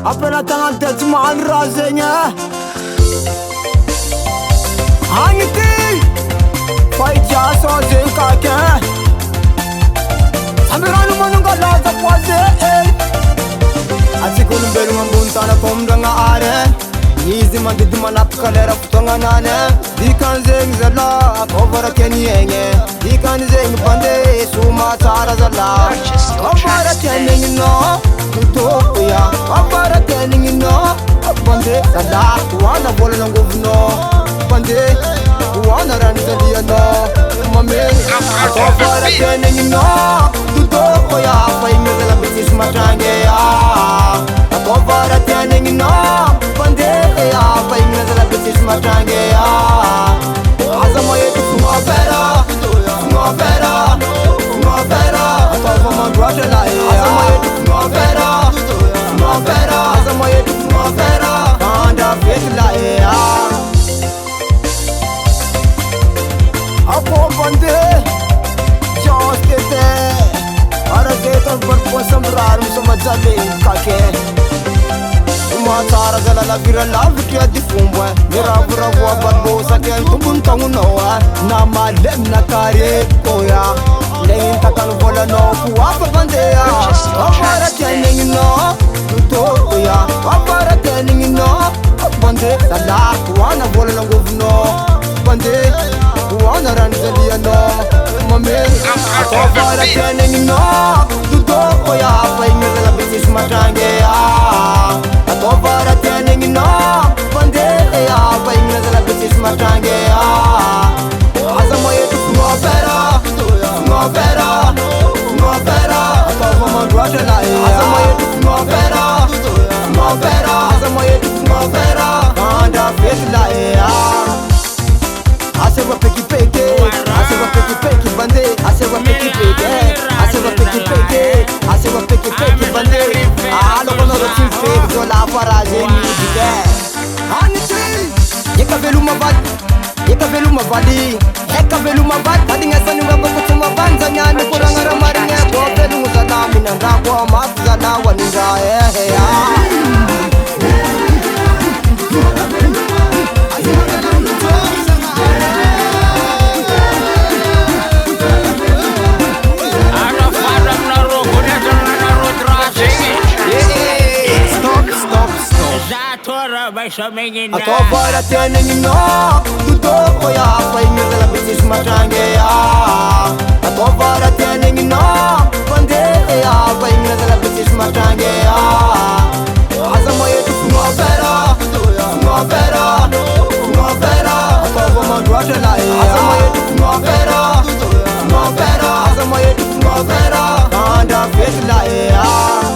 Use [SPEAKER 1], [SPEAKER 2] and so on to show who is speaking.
[SPEAKER 1] appena tangal tu mal razenya Aniti FAYJASS ozen kake Samiranu manunga laza kwaze Atikunu belu mambunta komda nga are Nizi mandidi manapka lera kutonga nane Dikan zeng zala kovara keni enge Dikan zeng bande suma tara zala Kovara keni no Tuto ya Kovara keni no Bande zala Wana bola na govno Bande Wana rani zalia no Mame Kovara keni no Tuto ya Fainga zala bitis matrange ya Kovara keni no Bande ya Fainga zala bitis matrange ya Azama yetu Finoa Vera Finoa Vera Finoa Vera Atava mandwata la Azama yetu Finoa Vera Finoa Vera Azama yetu Finoa Vera Kanda feti la Apo bande Just kete Arageta berpuasam rarum sama jalim kake Matara zala la vira la vikia di fumbwe Mira vura vua barbosa ken tumbun tangu noa Na malem na kare koya Lengin takal vola no kuwapa bandea Wapara keningi no Tuto koya Wapara keningi no Bande Sala kuwana vola na govno Bande Kuwana ranzalia no Mame Wapara keningi no Tuto koya Fainga zala bisis matangea Kovara keningi no Bande ya Fainga zala bitis matrange ya Azama yetu Finoa Vera Finoa Vera Finoa Vera Atava mandwata la Azama yetu Finoa Vera Finoa Vera Azama yetu Finoa Vera Kanda feti la Asewa peki peke Asewa peki peki bande Asewa peki peke Asewa peki peke Asewa peki peki bande Alo kono rotin fake zola faraje ni dige Aniti Yeka velu mabad Yeka velu mabadi Yeka velu mabad Adi ngasa nunga bako tuma banza nyani kuranga ramari nye Kwa velu nguzana minanga kwa mafuzana waninga Kovara keningi no Tuto koya Fainga zala bitis matrange ya Kovara keningi no Bande ya Fainga zala bitis matrange ya Azama yetu Finoa Vera Finoa Vera Finoa Vera Atava mandwata la Azama yetu Finoa Vera Finoa Vera Azama yetu Finoa Vera Kanda feti la